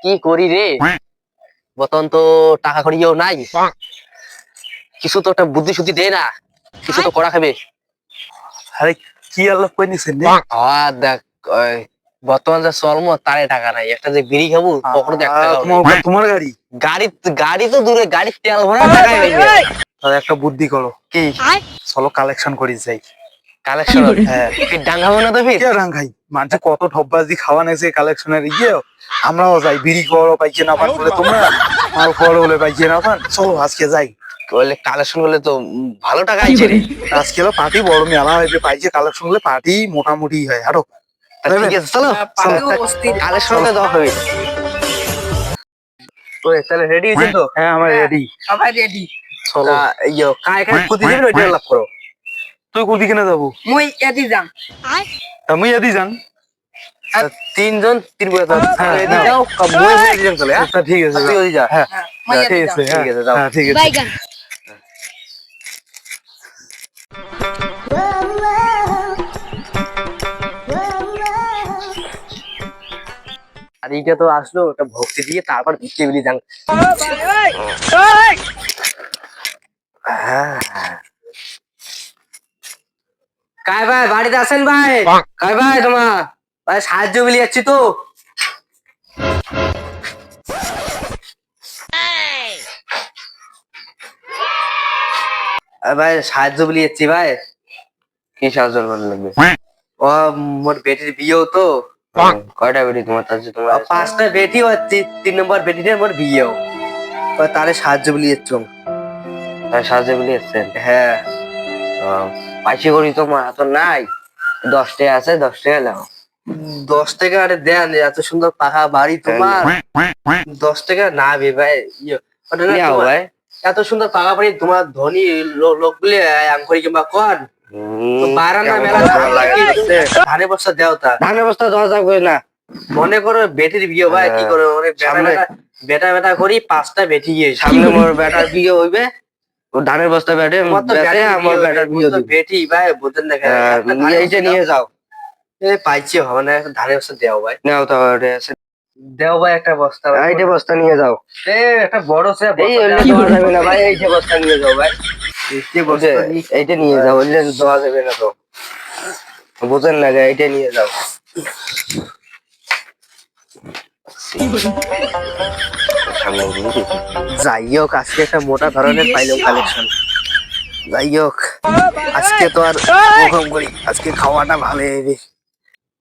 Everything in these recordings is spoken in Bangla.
কি করি রে, বর্তমান তো টাকা করিও নাই। কিছু তো একটা বুদ্ধি শুদ্ধি দে না, কিছু তো করা খাবে। আরে কি আলাপ করে নিছেন রে? দেখ, ওই বর্তমান যে চলমো তারে টাকা নাই, একটা যে বিড়ি খাবো কখনো দেখ টাকা তোমার গাড়ি? গাড়ি গাড়ি তো দূরে, গাড়ির তেল ভরা টাকাই নেই। তাহলে একটা বুদ্ধি করো, কি? চলো কালেকশন করি যাই। কালেকশন? হ্যাঁ। ডাঙ্গাবো না তো ফির? কে রাঙ্গাই মানুষ কত ঠপবাজি খাওয়া নেছে কালেকশনের আমরাও যাই। বিড়ি করো পাইছে না পান বলে তোমরা, মাল করো বলে পাইছে না পান। চলো আজকে যাই। বলে কালেকশন করলে তো ভালো টাকা আইছে রে। আজকে পার্টি বড় মেলা হয়েছে, পাইছে কালেকশন করলে পার্টি মোটামুটি হয়। আরো ঠিক আছে, চলো কালেকশন দেওয়া হবে। ওই তাহলে রেডি হয়েছেন তো? হ্যাঁ আমরা রেডি। সবাই রেডি। চলো। কায় কায় প্রতি দিন ওইটা লাভ করো। তুই কোথি কিনে যাবো? মুই এদি যাম। আমি এদি যান। তিনজন তিন বলে হ্যাঁ, এদিকে হ্যাঁ। যাও, মই এদিকে চলে। হ্যাঁ আচ্ছা ঠিক আছে। তুই ওই যা। হ্যাঁ মুই এদি ঠিক যাম। আছে। ঠিক আছে, যাও। হ্যাঁ ঠিক আছে। বাইগান। আর এইটা তো আসলো একটা ভক্তি দিয়ে, তারপর ভিক্ষে বিলি যান। কায় ভাই বাড়িতে আছেন ভাই? কায় ভাই তোমার ভাই সাহায্য বিলি যাচ্ছি তো। ভাই সাহায্য বিলি যাচ্ছি ভাই। কি সাহায্য লাগবে? ও মোর বেটির বিয়েও তো। কয়টা বেটি তোমার? তোমার 5টা বেটি হচ্ছে, 3 নম্বর বেটিটার মোর বিয়েও। তারে সাহায্য বিলি যাচ্ছ? সাহায্য বিলি যাচ্ছেন? হ্যাঁ। পাইসি করি তো আমার হাত নাই, 10 টাকা আছে, 10 টাকা নাও। 10 টাকা আরে দেন, এত সুন্দর পাকা বাড়ি তোমার, 10 টাকা না বে ভাই। ভাই এত সুন্দর পাকা বাড়ি তোমার, ধনী লোকগুলি আঙ্করি কিংবা কর বারান্দা মেলা ধানের বস্তা দেও। তা ধানের বস্তা দেওয়া যাবে না। মনে করো বেটির বিয়ে ভাই, কি করো বেটা বেটা করি 5টা বেটি গিয়ে সামনে মোর বেটার বিয়ে হইবে, ও ধানের বস্তা বেটে আমার বেটার বিয়ে বেটি ভাই বুঝেন না। এইটা নিয়ে যাও। পাইছি হবে না, ধানের বস্তা দেও ভাই। নাও তো দেও ভাই একটা বস্তা। এইটা বস্তা নিয়ে যাও। একটা বড় সে দেওয়া যাবে না ভাই, এইটা বস্তা নিয়ে যাও ভাই। এইটা নিয়ে যাও, দেওয়া যাবে না তো, বুঝেন না, এইটা নিয়ে যাও। যাই হোক, আজকে একটা মোটা ধরনের পাইলাম কালেকশন। যাই হোক, আজকে তো আর ওরকম করি, আজকে খাওয়াটা ভালো হবে।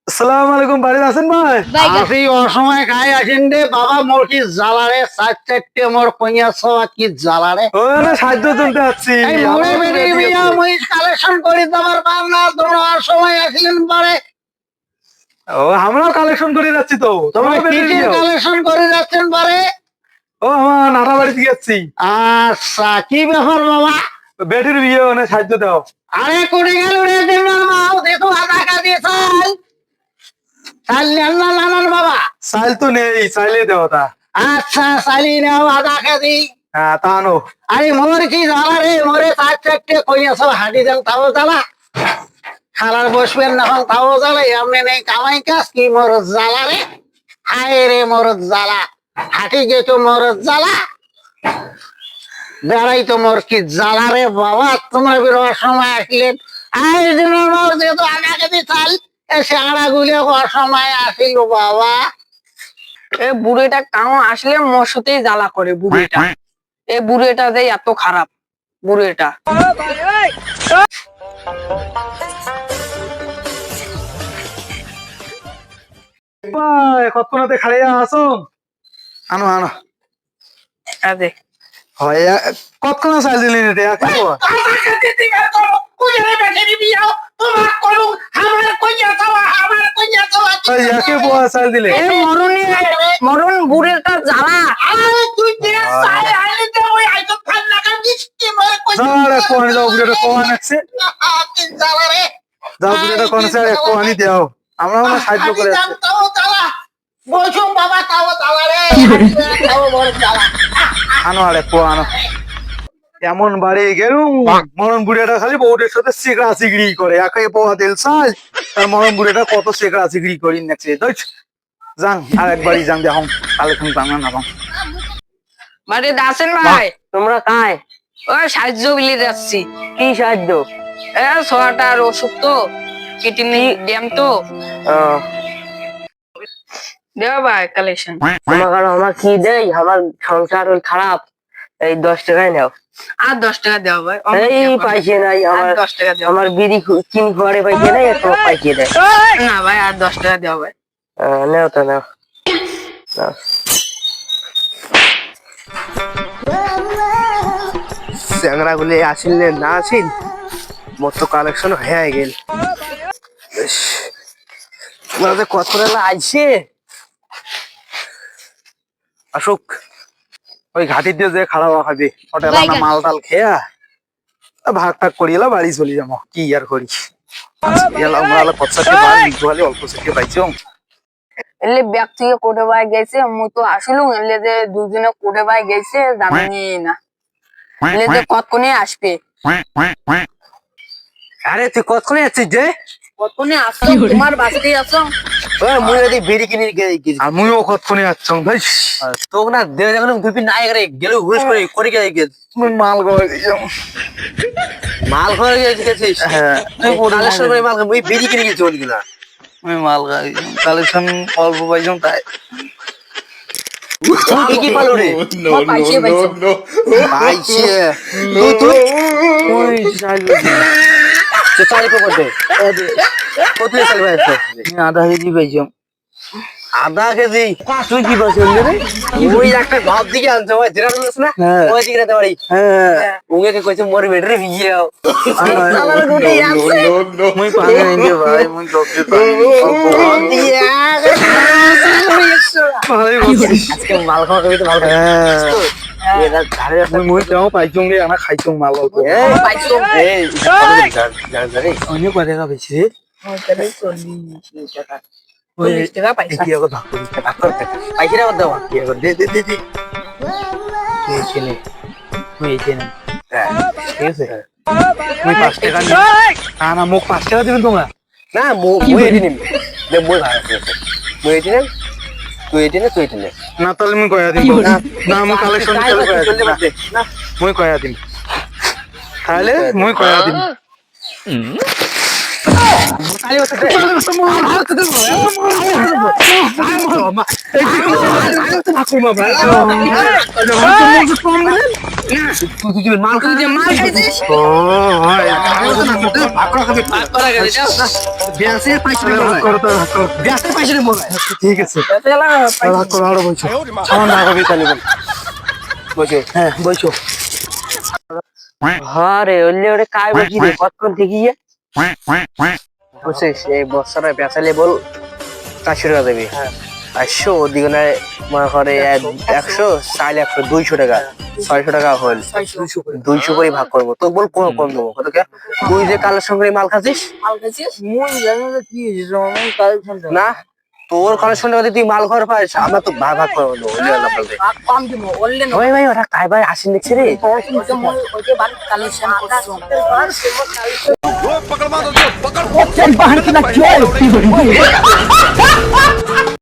আসসালামু আলাইকুম, বাড়িতে আছেন ভাই? আসি অসময় খাই আসেন রে বাবা, মোর কি জ্বালারে, 4-4টে মোর কইয়া সবা কি জ্বালারে। ও না, সাহায্য চলতে যাচ্ছি। এই মোরে বেরি মিয়া মুই কালেকশন করি তোমার পাবনা, তোমরা সময় আসলেন পরে। ও আমরাও কালেকশন করে যাচ্ছি তো। তোমরা কি কালেকশন করে যাচ্ছেন পরে? ও আমার নানা বাড়িতে যাচ্ছি। আচ্ছা, কি ব্যাপার বাবা? বেটির বিয়ে মানে সাহায্য দাও। আরে কোটি গেল রে দিনার মাও, দেখো আধা কাটি চাল চাল নেন না নানার বাবা? চাইল তো নেই, চাইলে দেও তা। আচ্ছা, চালি নেও আধা কেজি। হ্যাঁ তা আনো। আরে মোর কি জ্বালা রে, মোরে 4-4টে কইয়া সব হাঁটি দেন তাও জ্বালা, খালার বসবেন না হল তাও জ্বালা, এমনি নেই কামাই কাজ, কি মোর জ্বালা রে, হায় রে মোর জ্বালা, হাঁটি গেছো মোর জ্বালা, বেড়াই তো মোর কি জ্বালা রে বাবা। তোমার বিরোধ সময় আসলেন, আই দিনের মোর যেহেতু আধা কেজি চাল, এসে আড়া গুলে অসময় আসিল বাবা। এ বুড়িটা কারণ আসলে মোর সাথেই জ্বালা করে বুড়িটা। এ বুড়িটা যে এত খারাপ বুড়িটা। ভাই কতক্ষণাতে খাইয়া আসো। আনো আনো। আদে হয় কতক্ষণ চাইল দিলি রে? একে পোয়া চাইল দিলে। এ মরুনি মরুন বুড়িটা জ্বালা। যাও কোহানি যাও, বুড়িটা কোহান আছে। যাও বুড়িটা কোন আছে, কোহানি দেও। আমরা না সাহায্য করে আছি। বসুন বাবা, তাও জ্বালা রে, তাও বড় জ্বালা। আনো আরে পোয়া আনো। এমন বাড়ি গেলুম, মরণ বুড়িটা খালি বউদের সাথে সিগড়া সিগড়ি করে। একে পোয়া দিল চাল, তার মরণ বুড়িটা কত সিগড়া সিগড়ি করি নাকছে। যান আর একবারই যান দেখো কালেকশন পাঙ্গা না পাও বাড়িতে আছেন ভাই? তোমরা কায়? ওই সাহায্য বিলি যাচ্ছি। কি সাহায্য? এ ছোয়াটার অসুখ তো, কিডনি ড্যাম তো, আহ, দেওয়া ভাই কালেকশন। তোমাকে আর আমার কি দেয়? আমার সংসার ওই খারাপ। এই 10 টাকায় নাও। আর 10 টাকা দেওয়া ভাই। এই পাইছে নাই আর আমার, 10 টাকা দেওয়া। আমার বিড়ি কিনি ঘরে পাইছে নাই, তোমার পাইছে দেয়। না ভাই, আর 10 টাকা দেওয়া ভাই। নাও তো নাও নাও। চ্যাংরা গুলি আসিলে না আসিল, মোর তো কালেকশন হয়ে গেল। কত আইছে অশোক ওই ঘাটির দিয়ে যে খারাপ খাবি হোটেল না মাল টাল খেয়া ভাগ টাগ করিলা বাড়ি চলে যাবো কি আর করি অল্প সেটে পাইছো এলে ব্যাগ থেকে কোটে ভাই গেছে, মুই তো আসলো এলে যে দুজনে কোটে ভাই গেছে জানি না। এলে যে কতক্ষণে আসবে? আরে তুই কতক্ষণে যাচ্ছিস যে? কতক্ষণে আসছো? তোমার বাসাতেই আসো। মুই যদি বিড়ি কিনে গেছি আর মুইও কতক্ষণে যাচ্ছ ভাই তোকে না দেবে যখন দুই নাই গেলে হুস করে করে গেছে মুই মাল করে মাল ঘরে গেছিস। হ্যাঁ তুই কালেকশন করে মাল মুই বিড়ি কিনে গেছি বলি কিনা। মুই মাল কালেকশন অল্প পাইছো তাই তুই কি পালো রে? পাইছে পাইছে। পাইছে তুই তুই তুই চালি করতে কত চালি পাইছে? আধা কেজি পাইছো আধা কেজি? তুই কি পাইছিস রে? ওই একটা ভাব দিকে আনছো ওই যেটা বলছ না হ্যাঁ। ওই দিকে বাড়ি। হ্যাঁ উগে কইছে মোর বেটারে ভিজিয়ে আও। আমার গুটি আছে। মুই পাগে নাই রে ভাই মুই ডক্টর আজকে মাল খাওয়া কবি তো ভালো খাই। এরা ধারে মুই তেও পাইছো রে আনা খাইছো মাল অল্প এই পাইছো। এই জানি অন্য কয় টাকা পাইছি রে তাহলে 40 টাকা। 40 টাকা পাইছা। কি আগত ভাগ করি পাইছে না দাও কি আগত দে দে দে দে এই ছেলে মুই এই ছেলে ঠিক আছে মুই 5 টাকা নি না না মোক 5 টাকা দিবেন তোমরা না মই এটি নিম দে মই ভাড়া আছে মই এটি নিম তুই এটি নে তুই এটি নে না তাহলে মুই কয়া দিম না মুই কালেকশন করে কয়া দিম না মুই কয়া দিম তাহলে মুই কয়া দিম তালি হচ্ছে তুই মাল খাই যে মাল খাইছিস ও হয় ব্যাসে পাইছে ব্যাসে পাইছে রে মোবাইল ঠিক আছে তেলা ভাগ করো আরো বইছো সামান ভাগ হবে তাহলে বল বসে হ্যাঁ বইছো আরে ওলে ওরে কাই বকি রে কতক্ষণ থেকে গিয়ে বুঝছিস এই বছরে বেচালে বল 400 টাকা দেবি। 500 ওদিকে নয় মনে করে 100 চাইলে 100 200 টাকা 600 টাকা হল 200 করে ভাগ করবো তো বল কোন কম দেবো কত কে? তুই যে কালের সঙ্গে মাল খাচ্ছিস মাল খাইছিস? মুই জানি না কি হইছে আমি কালেকশন না তোর কালেকশন যদি তুই মাল ঘর পাইস আমরা তো ভাগ ভাগ করবো ওলে আল্লাহ বলতে ভাগ কম দিব অনলি না। ওই ভাই ওটা কাই ভাই আসেন দেখছে রে ওইটা মই ওইটা বাড়ি কালেকশন করছো।